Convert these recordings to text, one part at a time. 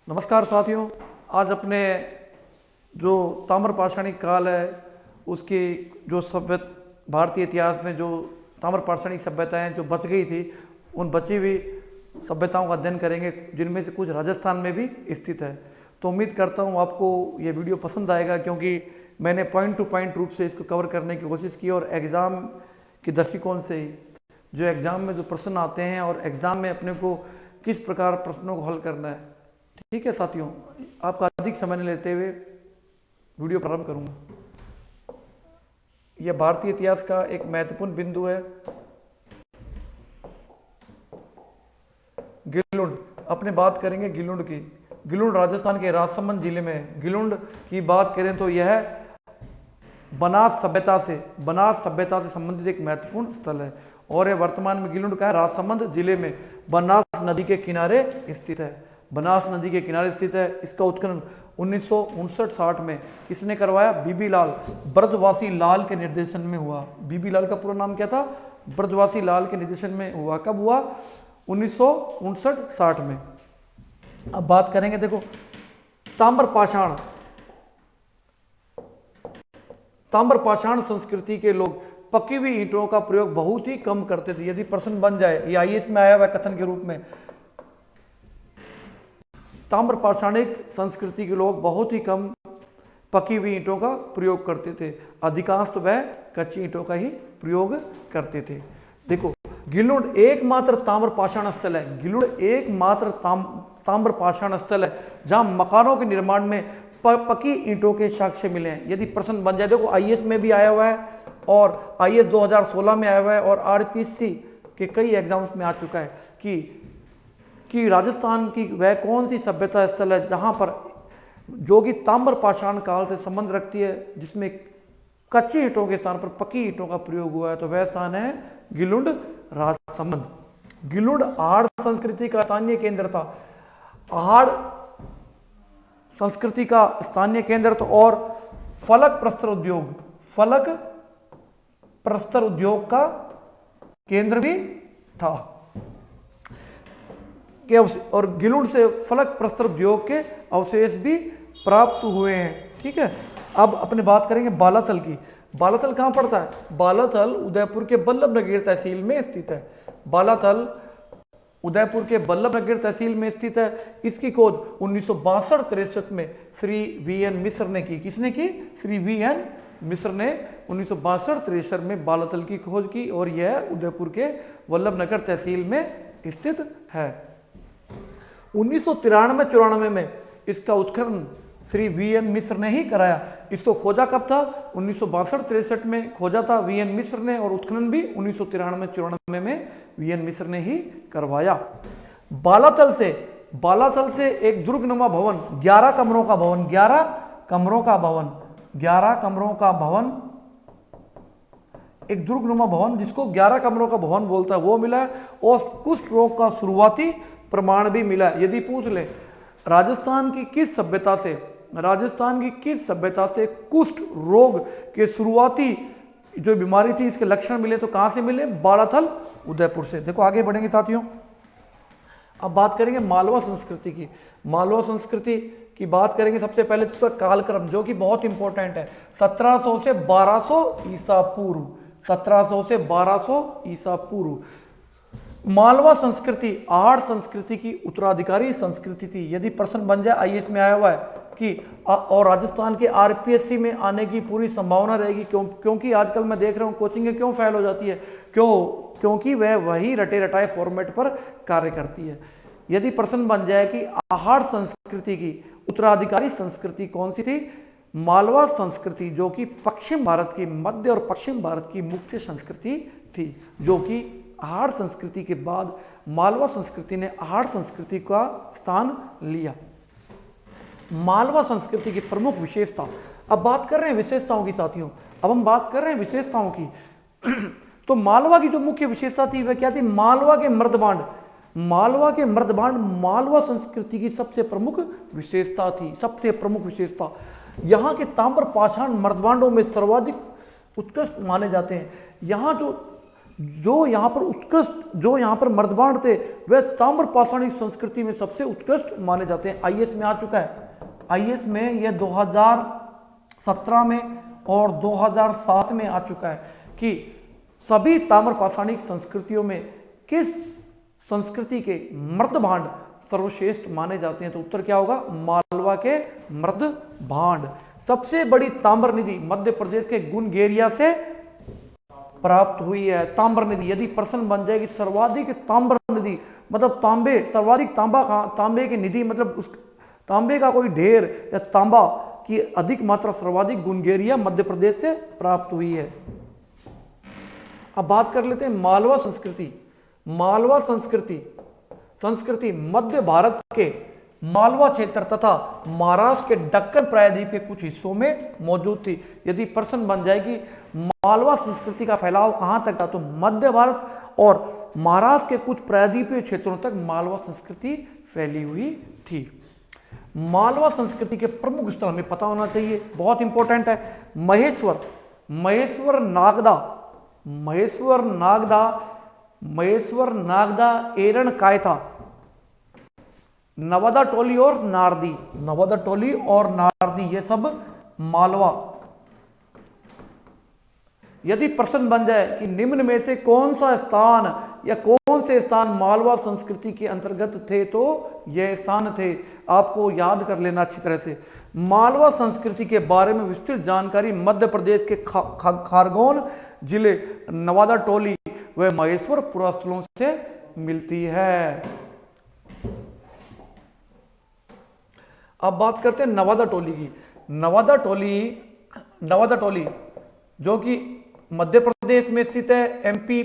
नमस्कार साथियों, आज अपने जो ताम्रपाषाणिक काल है उसकी जो सभ्य भारतीय इतिहास में जो ताम्रपाषाणिक सभ्यताएं जो बच गई थी उन बची हुई सभ्यताओं का अध्ययन करेंगे, जिनमें से कुछ राजस्थान में भी स्थित है। तो उम्मीद करता हूँ आपको ये वीडियो पसंद आएगा, क्योंकि मैंने पॉइंट टू पॉइंट रूप से इसको कवर करने की कोशिश की और एग्ज़ाम के दृष्टिकोण से ही जो एग्ज़ाम में जो प्रश्न आते हैं और एग्ज़ाम में अपने को किस प्रकार प्रश्नों को हल करना है। ठीक है साथियों, आपका अधिक समय नहीं लेते हुए वीडियो प्रारंभ करूंगा। यह भारतीय इतिहास का एक महत्वपूर्ण बिंदु है। गिलुंड, अपने बात करेंगे गिलुंड की। गिलुंड राजस्थान के राजसमंद जिले में है। गिलुंड की बात करें तो यह बनास सभ्यता से संबंधित एक महत्वपूर्ण स्थल है और यह वर्तमान में गिलुंड का राजसमंद जिले में बनास नदी के किनारे स्थित है। बनास नदी के किनारे स्थित है। इसका उत्खनन 1959-60 में किसने करवाया? बीबी लाल, ब्रजवासी लाल के निर्देशन में हुआ। बीबी लाल का पूरा नाम क्या था? ब्रजवासी लाल के निर्देशन में हुआ। कब हुआ? 1959-60 में। अब बात करेंगे, देखो ताम्रपाषाण संस्कृति के लोग पकी हुई ईंटों का प्रयोग बहुत ही कम करते थे। यदि प्रश्न बन जाए, ये आईएएस में आया हुआ कथन के रूप में, ताम्रपाषाणिक संस्कृति के लोग बहुत ही कम पकी हुई ईंटों का प्रयोग करते थे। अधिकांश तो वह कच्ची ईंटों का ही प्रयोग करते थे। देखो, गिलुंड एकमात्र ताम्रपाषाण स्थल है। गिलुंड एकमात्र ताम्रपाषाण स्थल है जहां मकानों के निर्माण में पकी ईंटों के साक्ष्य मिले हैं। यदि प्रश्न बन जाए, देखो आईएएस में भी आया हुआ है और आईएएस 2016 में आया हुआ है और आरपीएससी के कई एग्जाम्स में आ चुका है कि राजस्थान की वह कौन सी सभ्यता स्थल है जहां पर जो कि ताम्रपाषाण काल से संबंध रखती है, जिसमें कच्ची ईंटों के स्थान पर पकी ईंटों का प्रयोग हुआ है। तो वह स्थान है गिलुंड राजसमंद। गिलुंड आहड़ संस्कृति का स्थानीय केंद्र था। आहड़ संस्कृति का स्थानीय केंद्र था और फलक प्रस्तर उद्योग का केंद्र भी था। और गिलुंड से फलक प्रस्तर उद्योग के अवशेष भी प्राप्त हुए हैं। ठीक है, अब अपने बात करेंगे बालाथल की। बालाथल कहाँ पड़ता है? बालाथल उदयपुर के बल्लभनगर तहसील में स्थित है। बालाथल उदयपुर के बल्लभनगर तहसील में स्थित है। इसकी खोज 1962-63 में श्री वीएन मिश्र ने की। किसने की? श्री वीएन मिश्र ने 1962-63 में बालाथल की खोज की और यह उदयपुर के बल्लभनगर तहसील में स्थित है। 1993-94 में इसका उत्खनन श्री वीएन मिश्र ने ही कराया। इसको खोजा कब था? 1962-63 में खोजा था वीएन मिश्र ने और उत्खनन भी 1993-94 में वीएन मिश्र ने ही करवाया। बालाथल से एक दुर्गनुमा भवन, 11 कमरों का भवन, एक दुर्गनुमा भवन जिसको 11 कमरों का भवन बोलता है, वो मिला है और कुष्ठ रोग का शुरुआती प्रमाण भी मिला है। यदि पूछ ले राजस्थान की किस सभ्यता से कुष्ठ रोग के शुरुआती जो बीमारी थी, इसके लक्षण मिले, तो कहां से मिले? बालाथल उदयपुर से। देखो आगे बढ़ेंगे साथियों, अब बात करेंगे मालवा संस्कृति की। मालवा संस्कृति की बात करेंगे सबसे पहले तो उसका कालक्रम, जो कि बहुत इंपॉर्टेंट है। 1700 से 1200 ईसा पूर्व, 1700 से 1200 ईसा पूर्व मालवा संस्कृति आहड़ संस्कृति की उत्तराधिकारी संस्कृति थी। यदि प्रश्न बन जाए, आईएएस में आया हुआ है कि और राजस्थान के आरपीएससी में आने की पूरी संभावना रहेगी। क्योंकि आजकल मैं देख रहा हूँ कोचिंग क्यों फेल हो जाती है, क्योंकि वह वही रटे रटाए फॉर्मेट पर कार्य करती है। यदि प्रश्न बन जाए कि आहड़ संस्कृति की उत्तराधिकारी संस्कृति कौन सी थी? मालवा संस्कृति, जो कि पश्चिम भारत की, मध्य और पश्चिम भारत की मुख्य संस्कृति थी, जो कि आहड़ संस्कृति के बाद मालवा संस्कृति ने आहड़ संस्कृति का स्थान लिया। मालवा संस्कृति की प्रमुख विशेषता, अब बात कर रहे हैं विशेषताओं की साथियों, अब हम बात कर रहे हैं विशेषताओं की। तो मालवा की जो मुख्य विशेषता थी वह क्या थी? मालवा के मृदभांड मालवा संस्कृति की सबसे प्रमुख विशेषता। यहाँ के ताम्रपाषाण मृदभांडों में सर्वाधिक उत्कृष्ट माने जाते हैं। यहाँ जो जो यहाँ पर उत्कृष्ट, जो यहाँ पर मर्दबांड थे वह ताम्र पाषाणी संस्कृति में सबसे उत्कृष्ट माने जाते हैं। आईएएस में आ चुका है, आईएएस में यह 2017 में और 2007 में आ चुका है कि सभी ताम्र पाषाणिक संस्कृतियों में किस संस्कृति के मर्दभांड सर्वश्रेष्ठ माने जाते हैं। तो उत्तर क्या होगा, मालवा के मर्दभांड। सबसे बड़ी ताम्र निधि मध्य प्रदेश के गुनगेरिया से प्राप्त हुई है। ताम्र निधि यदि प्रश्न बन जाएगी सर्वाधिक ताम्र निधि मतलब तांबे, सर्वाधिक तांबा, तांबे की निधि मतलब उस तांबे का कोई ढेर या तांबा की अधिक मात्रा सर्वाधिक गुनगेरिया मध्य प्रदेश से प्राप्त हुई है। अब बात कर लेते हैं मालवा संस्कृति। मालवा संस्कृति मध्य भारत के मालवा क्षेत्र तथा महाराष्ट्र के दक्कन प्रायद्वीप के कुछ हिस्सों में मौजूद थी। यदि प्रश्न बन जाएगी मालवा संस्कृति का फैलाव कहां तक था, तो मध्य भारत और महाराष्ट्र के कुछ प्रायद्वीपीय क्षेत्रों तक मालवा संस्कृति फैली हुई थी। मालवा संस्कृति के प्रमुख स्थल हमें पता होना चाहिए, बहुत इंपॉर्टेंट है। महेश्वर नागदा, एरण कायथा, नवादा टोली और नारदी, ये सब मालवा। यदि प्रश्न बन जाए कि निम्न में से कौन सा स्थान या कौन से स्थान मालवा संस्कृति के अंतर्गत थे, तो यह स्थान थे। आपको याद कर लेना अच्छी तरह से। मालवा संस्कृति के बारे में विस्तृत जानकारी मध्य प्रदेश के खारगोन जिले, नवादा टोली व महेश्वर पुरास्थलों से मिलती है। अब बात करते हैं नवादा टोली की। नवादा टोली जो कि मध्य प्रदेश में स्थित है, एमपी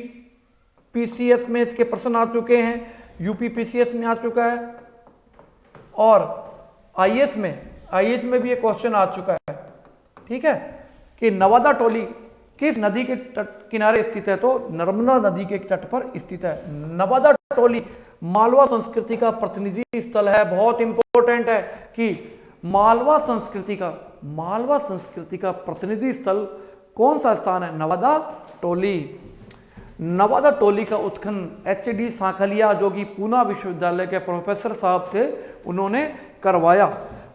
पीसीएस में इसके प्रश्न आ चुके हैं, यूपी पीसीएस में आ चुका है और आईएएस में भी ये क्वेश्चन आ चुका है। ठीक है, कि नवादा टोली किस नदी के तट किनारे स्थित है, तो नर्मदा नदी के तट पर स्थित है। नवादा टोली मालवा संस्कृति का प्रतिनिधि स्थल है। बहुत इंपॉर्टेंट है कि मालवा संस्कृति का प्रतिनिधि स्थल कौन सा स्थान है, नवादा टोली का उत्खनन एचडी सांखलिया जो कि पूना विश्वविद्यालय के प्रोफेसर साहब थे, उन्होंने करवाया।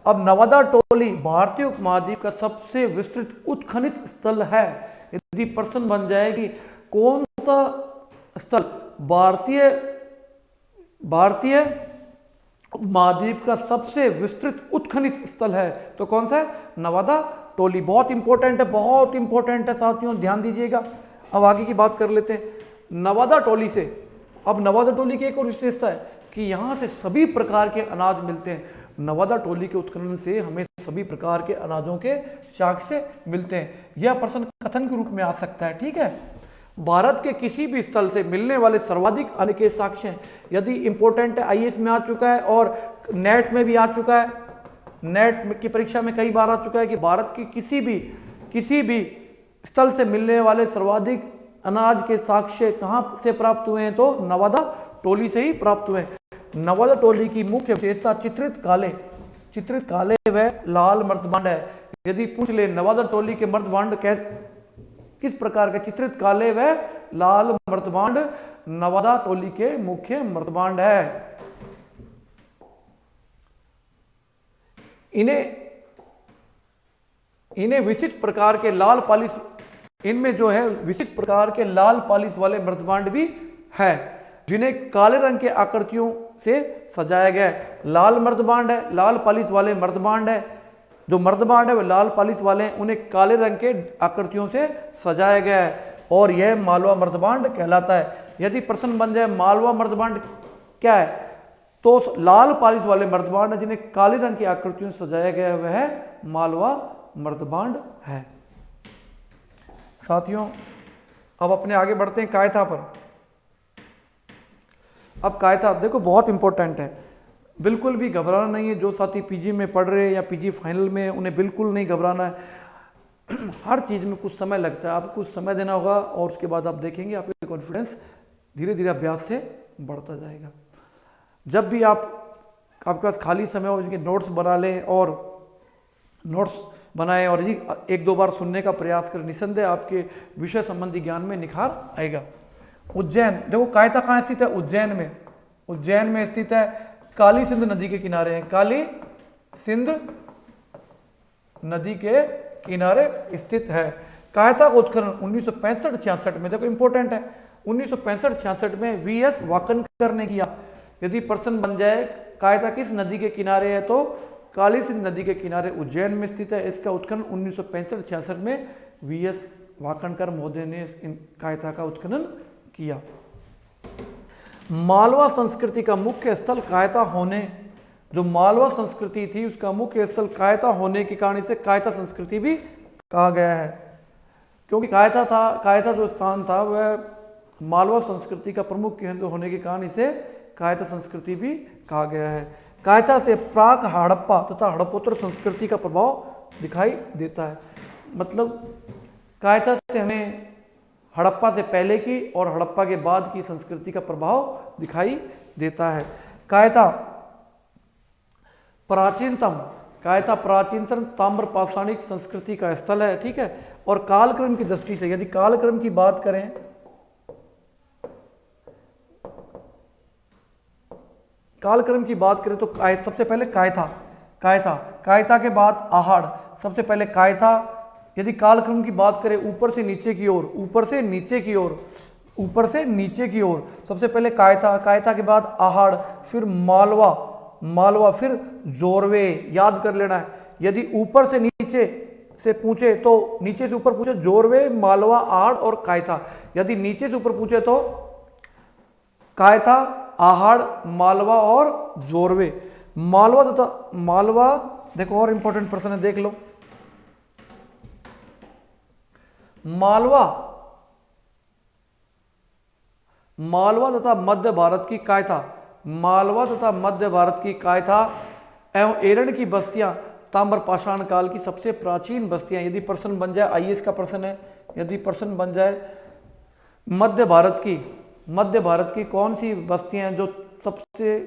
अब नवादा टोली भारतीय उपमहाद्वीप का सबसे विस्तृत उत्खनित स्थल है। यदि प्रश्न बन जाए कि कौन सा स्थल भारतीय उपमहाद्वीप का सबसे विस्तृत उत्खनित स्थल है, तो कौन सा है, नवादा टोली। बहुत इंपॉर्टेंट है साथियों, ध्यान दीजिएगा। अब आगे की बात कर लेते हैं नवादा टोली से। अब नवादा टोली की एक और विशेषता है कि यहाँ से सभी प्रकार के अनाज मिलते हैं। नवादा टोली के उत्खनन से हमें सभी प्रकार के अनाजों के साक्ष्य मिलते हैं। यह प्रश्न कथन के रूप में आ सकता है। ठीक है, भारत के किसी भी स्थल से मिलने वाले सर्वाधिक अन्न के साक्ष्य हैं। यदि इंपॉर्टेंट है, आईएएस में आ चुका है और नेट में भी आ चुका है, नेट की परीक्षा में कई बार आ चुका है कि भारत की किसी भी स्थल से मिलने वाले सर्वाधिक अनाज के साक्ष्य कहां से प्राप्त हुए हैं, तो नवादा टोली से ही प्राप्त हुए हैं। नवादा टोली की मुख्य विशेषता चित्रित काले व लाल मर्दभांड है। यदि पूछ ले नवादा टोली के मर्दभांड किस प्रकार के, चित्रित काले व लाल मर्दभांड नवादा टोली के मुख्य मर्दभांड है। इन्हें विशिष्ट प्रकार के लाल पालिश, इनमें जो है विशिष्ट प्रकार के लाल पालिश वाले मर्दभांड भी है, जिन्हें काले रंग के आकृतियों से सजाया गया है। लाल मर्दभांड है, लाल पालिश वाले मर्दभांड है। जो मर्दभांड है वह लाल पालिश वाले हैं, उन्हें काले रंग के आकृतियों से सजाया गया है और यह मालवा मर्दभांड कहलाता है। यदि प्रश्न बन जाए मालवा मर्दभांड क्या है, तो लाल पालिश वाले मर्दभांड है जिन्हें काले रंग की आकृतियों से सजाया गया है, वह मालवा मर्दभांड है। साथियों, अब अपने आगे बढ़ते हैं कायथा पर। अब कायथा देखो बहुत इंपॉर्टेंट है, बिल्कुल भी घबराना नहीं है। जो साथी पीजी में पढ़ रहे हैं या पीजी फाइनल में, उन्हें बिल्कुल नहीं घबराना है। हर चीज़ में कुछ समय लगता है, आपको कुछ समय देना होगा और उसके बाद आप देखेंगे आपका कॉन्फिडेंस धीरे धीरे अभ्यास से बढ़ता जाएगा। जब भी आपके पास खाली समय हो, उनके नोट्स बना लें और नोट्स बनाएं और एक दो बार सुनने का प्रयास करें। निसंदेह आपके विषय संबंधी ज्ञान में निखार आएगा। उज्जैन, देखो कायता कहाँ स्थित है? उज्जैन में, उज्जैन में स्थित है, काली सिंध नदी के किनारे है, काली सिंध नदी के किनारे स्थित है। कायता का उत्खनन 1965-66 में, देखो इंपॉर्टेंट है, 1965-66 में वीएस वाकनकर ने किया। यदि प्रश्न बन जाए कायता किस नदी के किनारे है, तो काली सिंध नदी के किनारे उज्जैन में स्थित है। इसका उत्खनन 1965-66 में वीएस वाकनकर महोदय ने कायता का उत्खनन किया। मालवा संस्कृति का मुख्य स्थल कायता होने, जो मालवा संस्कृति थी उसका मुख्य स्थल कायता होने के कारण इसे कायता संस्कृति भी कहा गया है, क्योंकि कायता जो स्थान था वह मालवा संस्कृति का प्रमुख केंद्र होने के कारण इसे कायता संस्कृति भी कहा गया है। कायता से प्राक हड़प्पा तथा हड़प्पोत्तर संस्कृति का प्रभाव दिखाई देता है। मतलब कायता से हमें हड़प्पा से पहले की और हड़प्पा के बाद की संस्कृति का प्रभाव दिखाई देता है। कायता प्राचीनतम ताम्र पाषाणिक संस्कृति का स्थल है, ठीक है। और कालक्रम की दृष्टि से, यदि कालक्रम की बात करें, तो सबसे पहले कायता के बाद आहाड़, सबसे पहले कायता। यदि कालक्रम की बात करें ऊपर से नीचे की ओर, सबसे पहले कायता के बाद आहाड़, फिर मालवा, फिर जोरवे, याद कर लेना है। यदि ऊपर से नीचे से पूछे तो नीचे से ऊपर पूछे जोरवे, मालवा, आहाड़ और कायता। यदि नीचे से ऊपर पूछे तो कायता, आहाड़, मालवा और जोरवे। मालवा देखो और इंपॉर्टेंट प्रश्न है, देख लो। मालवा तथा मध्य भारत की कायता एवं एरण की बस्तियां ताम्र पाषाण काल की सबसे प्राचीन बस्तियां। यदि प्रश्न बन जाए, आईएएस का प्रश्न है, यदि प्रश्न बन जाए मध्य भारत की कौन सी बस्तियां जो सबसे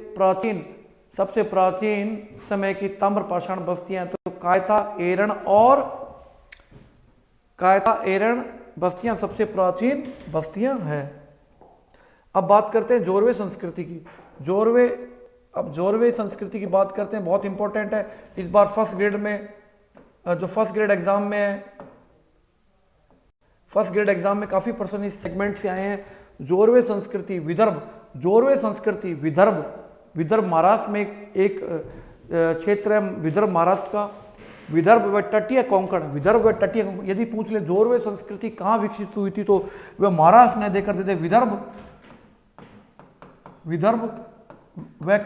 प्राचीन समय की ताम्र पाषाण बस्तियां, तो कायता एरण बस्तियां सबसे प्राचीन बस्तियां हैं। अब बात करते हैं जोरवे संस्कृति की। जोरवे संस्कृति की बात करते हैं, बहुत इंपॉर्टेंट है। इस बार फर्स्ट ग्रेड एग्जाम में काफी प्रश्न इस सेगमेंट से आए हैं। जोरवे संस्कृति विदर्भ महाराष्ट्र में एक क्षेत्र है, विदर्भ महाराष्ट्र का। विदर्भ व तटीय कोंकण, यदि पूछ ले जोरवे संस्कृति कहाँ विकसित हुई थी, तो वह महाराष्ट्र ने देकर देते विदर्भ व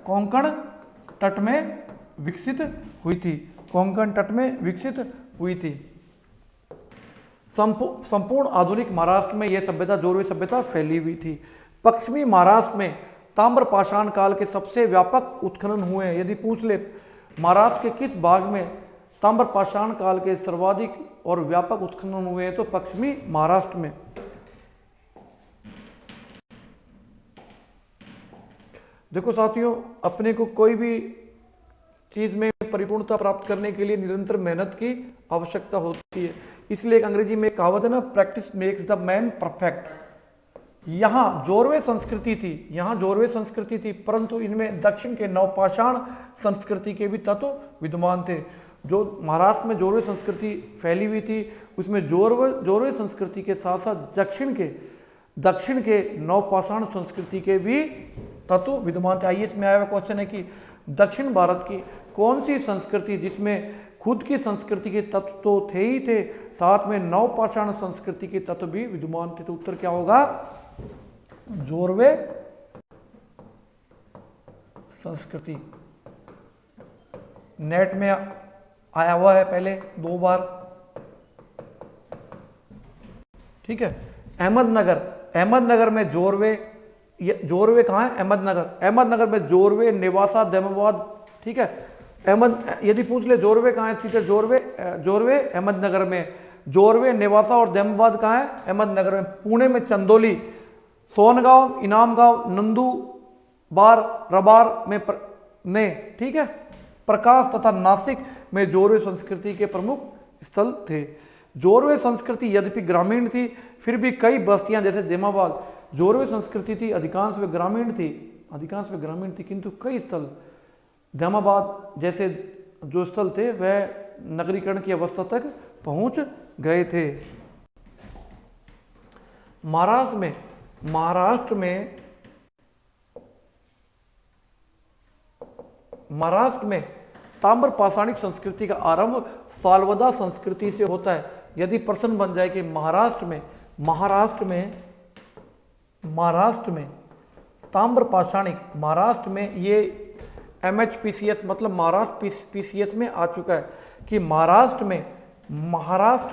कोंकण तट में विकसित हुई थी। संपूर्ण आधुनिक महाराष्ट्र में यह सभ्यता, जोरवे सभ्यता फैली हुई थी। पश्चिमी महाराष्ट्र में ताम्र पाषाण काल के सबसे व्यापक उत्खनन हुए हैं। यदि पूछ ले महाराष्ट्र के किस भाग में ताम्र पाषाण काल के सर्वाधिक और व्यापक उत्खनन हुए हैं, तो पश्चिमी महाराष्ट्र में। देखो साथियों, अपने को कोई भी चीज में परिपूर्णता प्राप्त करने के लिए निरंतर मेहनत की आवश्यकता होती है। इसलिए एक अंग्रेजी में कहावत है ना, practice makes the man perfect. यहाँ जोरवे संस्कृति थी, परंतु इनमें दक्षिण के नवपाषाण संस्कृति के भी तत्व विद्यमान थे। जो महाराष्ट्र में जोरवे संस्कृति फैली हुई थी, उसमें जोरवे संस्कृति के साथ साथ दक्षिण के नवपाषाण संस्कृति के भी तत्व विद्यमान थे। आइए इसमें आया हुआ क्वेश्चन है कि दक्षिण भारत की कौन सी संस्कृति जिसमें खुद की संस्कृति के तत्व तो थे ही थे, साथ में नवपाषाण संस्कृति के तत्व भी विद्यमान थे, तो उत्तर क्या होगा? जोरवे संस्कृति। नेट में आया हुआ है पहले 2 बार, ठीक है। अहमदनगर में जोरवे कहाँ है? अहमदनगर में जोरवे, नेवासा, दमोवाद, ठीक है। यदि पूछ ले जोरवे कहाँ स्थित है, जोरवे अहमदनगर में। जोरवे, नेवासा और दमोवाद कहाँ है? अहमदनगर में। पुणे में चंदोली, सोनगांव, इनामगांव, नंदुरबार, रबार में, ठीक है। प्रकाश तथा नासिक में जोरवे संस्कृति के प्रमुख स्थल थे। जोरवे संस्कृति यद्यपि ग्रामीण थी, फिर भी कई बस्तियां जैसे देमाबाद, जोरवे संस्कृति थी, अधिकांश वे ग्रामीण थी, किंतु कई स्थल देमाबाद जैसे जो स्थल थे वह नगरीकरण की अवस्था तक पहुंच गए थे। महाराष्ट्र में ताम्र पाषाणिक संस्कृति का आरंभ सालवदा संस्कृति से होता है। यदि प्रश्न बन जाए कि महाराष्ट्र में ताम्र पाषाणिक, महाराष्ट्र में ये MHPCS मतलब महाराष्ट्र PCS में आ चुका है कि महाराष्ट्र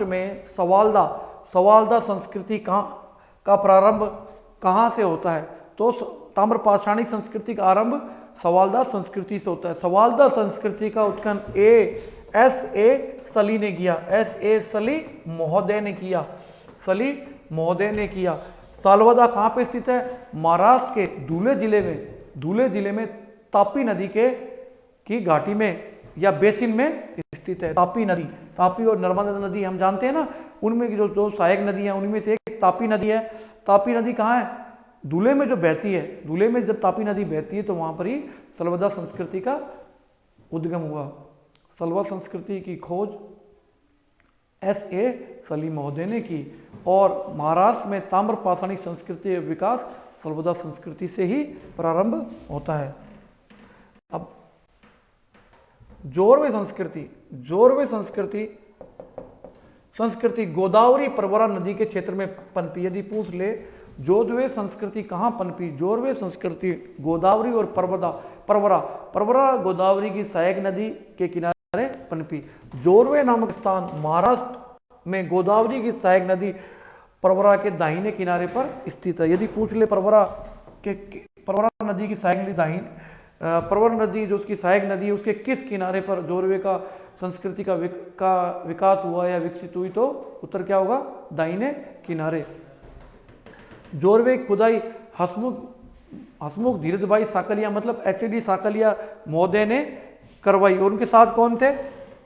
में सवालदा संस्कृति का प्रारंभ कहाँ से होता है? तो ताम्र पाषाणिक संस्कृति का आरंभ सवालदा संस्कृति से होता है। सवालदा संस्कृति का उत्खनन S.A. सली ने किया, S.A. सली महोदय ने किया। सालवदा कहाँ पे स्थित है? महाराष्ट्र के धुले जिले में तापी नदी की घाटी में या बेसिन में स्थित है। तापी और नर्मदा नदी हम जानते हैं ना, उनमें की जो सहायक नदी है उनमें से एक तापी नदी है। तापी नदी कहाँ है? धुले में जो बहती है, धुले में जब तापी नदी बहती है तो वहां पर ही सलवदा संस्कृति का उद्गम हुआ। सलवा संस्कृति की खोज S.A. सली महोदय ने की और महाराष्ट्र में ताम्र पाषाणिक संस्कृति का विकास सलवदा संस्कृति से ही प्रारंभ होता है। अब जोरवे संस्कृति गोदावरी परवरा नदी के क्षेत्र में पनपी। यदि पूछ ले जोरवे संस्कृति कहाँ पनपी? जोरवे संस्कृति गोदावरी और परवरा गोदावरी की सहायक नदी के किनारे पनपी। जोरवे नामक स्थान महाराष्ट्र में गोदावरी की सहायक नदी परवरा के दाहिने किनारे पर स्थित है। यदि पूछ ले परवरा नदी की सहायक नदी परवरा नदी जो उसकी सहायक नदी है उसके किस किनारे पर जोरवे का संस्कृति का विकास हुआ या विकसित हुई, तो उत्तर क्या होगा? दाहिने किनारे। जोरवे खुदाई हसमुख धीरज भाई साकलिया मतलब H.D. साकलिया महोदय ने करवाई और उनके साथ कौन थे?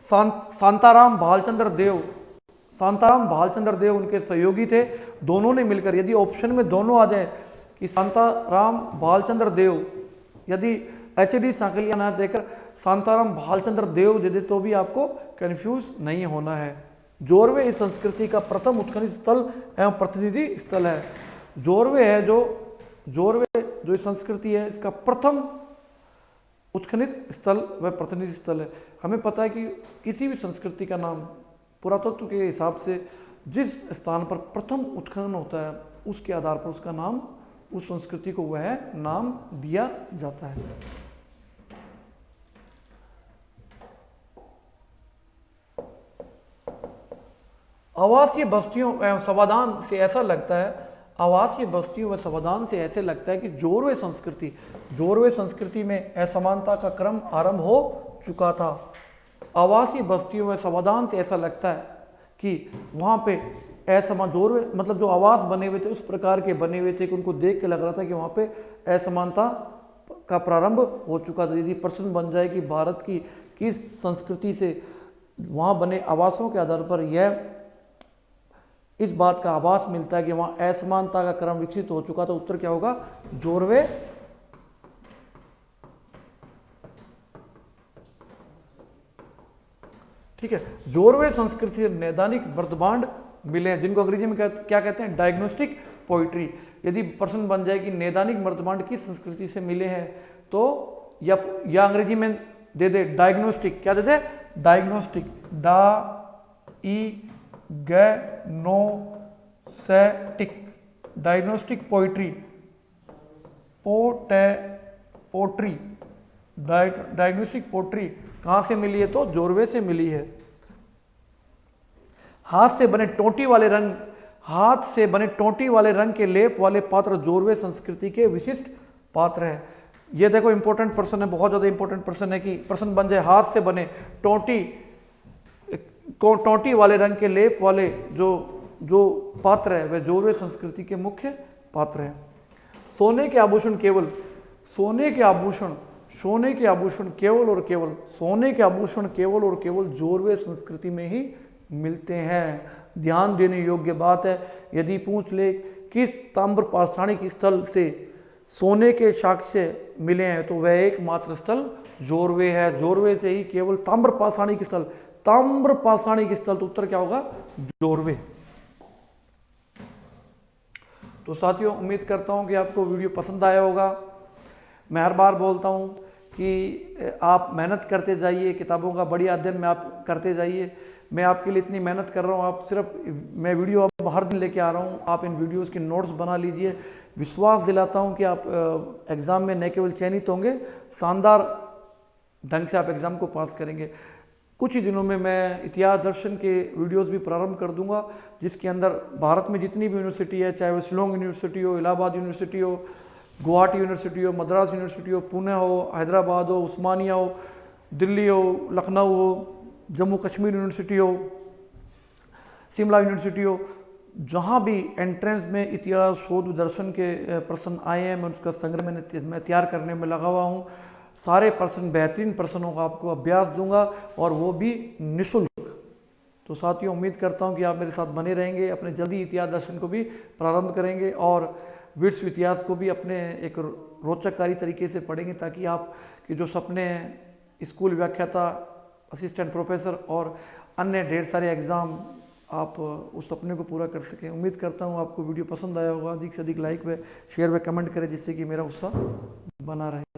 शांताराम भालचंद्र देव उनके सहयोगी थे। दोनों ने मिलकर, यदि ऑप्शन में दोनों आ जाए कि शांताराम भालचंद्र देव, यदि H.D. साकलिया ना देकर शांताराम भालचंद्र देव दे दे तो भी आपको कंफ्यूज नहीं होना है। जोरवे इस संस्कृति का प्रथम उत्खनन स्थल एवं प्रतिनिधि स्थल है। जोरवे जो इस संस्कृति है इसका प्रथम उत्खनित स्थल व प्रतिनिधि स्थल है। हमें पता है कि किसी भी संस्कृति का नाम पुरातत्व के हिसाब से जिस स्थान पर प्रथम उत्खनन होता है उसके आधार पर उसका नाम, उस संस्कृति को वह नाम दिया जाता है। आवासीय बस्तियों एवं समाधान से ऐसा लगता है कि जोरवे संस्कृति में असमानता का क्रम आरंभ हो चुका था। आवासीय बस्तियों में समाधान से ऐसा लगता है कि वहाँ पे जोरवे मतलब जो आवास बने हुए थे उस प्रकार के बने हुए थे कि उनको देख के लग रहा था कि वहाँ पे असमानता का प्रारंभ हो चुका था। यदि प्रश्न बन जाए कि भारत की किस संस्कृति से वहाँ बने आवासों के आधार पर यह इस बात का आभास मिलता है कि वहाँ असमानता का क्रम विकसित हो चुका, तो उत्तर क्या होगा? जोरवे। ठीक है, जोरवे संस्कृति से नैदानिक मृदभांड मिले हैं जिनको अंग्रेजी में क्या कहते हैं? Diagnostic poetry. यदि प्रश्न बन जाए कि नैदानिक मृदभांड किस संस्कृति से मिले हैं तो या अंग्रेजी में दे दे डायग्नोस्टिक। क्या दे दे? Diagnostic. Diagnostic poetry diagnostic poetry कहाँ से मिली है? तो जोरवे से मिली है। हाथ से बने टोंटी वाले रंग के लेप वाले पात्र जोरवे संस्कृति के विशिष्ट पात्र हैं। ये देखो इंपॉर्टेंट प्रश्न है, बहुत ज्यादा इंपॉर्टेंट प्रश्न है कि प्रश्न बन जाए हाथ से बने टोंटी वाले रंग के लेप वाले जो पात्र है वह जोरवे संस्कृति के मुख्य पात्र हैं। सोने के आभूषण केवल जोरवे संस्कृति में ही मिलते हैं। ध्यान देने योग्य बात है। यदि पूछ ले किस ताम्र पाषाणिक स्थल से सोने के साक्ष्य मिले हैं तो वह एकमात्र स्थल जोरवे है। जोरवे से ही केवल ताम्र पाषाणिक स्थल, ताम्र पाषाणिक स्थल, तो उत्तर क्या होगा? जोरवे। तो साथियों, उम्मीद करता हूं कि आपको वीडियो पसंद आया होगा। मैं हर बार बोलता हूं कि आप मेहनत करते जाइए, किताबों का बढ़िया अध्ययन में आप करते जाइए। मैं आपके लिए इतनी मेहनत कर रहा हूं, आप सिर्फ, मैं वीडियो अब हर दिन लेके आ रहा हूं, आप इन वीडियोस के नोट्स बना लीजिए। विश्वास दिलाता हूं कि आप एग्ज़ाम में न केवल चयनित होंगे, शानदार ढंग से आप एग्ज़ाम को पास करेंगे। कुछ ही दिनों में मैं इतिहास दर्शन के वीडियोस भी प्रारंभ कर दूंगा, जिसके अंदर भारत में जितनी भी यूनिवर्सिटी है, चाहे वो शिलोंग यूनिवर्सिटी हो, इलाहाबाद यूनिवर्सिटी हो, गुवाहाटी यूनिवर्सिटी हो, मद्रास यूनिवर्सिटी हो, पुणे हो, हैदराबाद हो, उस्मानिया हो, दिल्ली हो, लखनऊ हो, जम्मू कश्मीर यूनिवर्सिटी हो, शिमला यूनिवर्सिटी हो, जहाँ भी एंट्रेंस में इतिहास, शोध, दर्शन के प्रश्न आए हैं, मैं उसका संग्रह मैं तैयार करने में लगा हुआ हूँ। सारे प्रश्न, बेहतरीन प्रश्नों का आपको अभ्यास दूंगा, और वो भी निःशुल्क। तो साथियों, उम्मीद करता हूँ कि आप मेरे साथ बने रहेंगे, अपने जल्दी इतिहास दर्शन को भी प्रारंभ करेंगे और विश्व इतिहास को भी अपने एक रोचककारी तरीके से पढ़ेंगे, ताकि आप के जो सपने हैं, स्कूल व्याख्याता, असिस्टेंट प्रोफेसर और अन्य ढेर सारे एग्ज़ाम, आप उस सपने को पूरा कर सकें। उम्मीद करता हूँ आपको वीडियो पसंद आया होगा। अधिक से अधिक लाइक व शेयर व कमेंट करें, जिससे कि मेरा उत्साह बना रहे।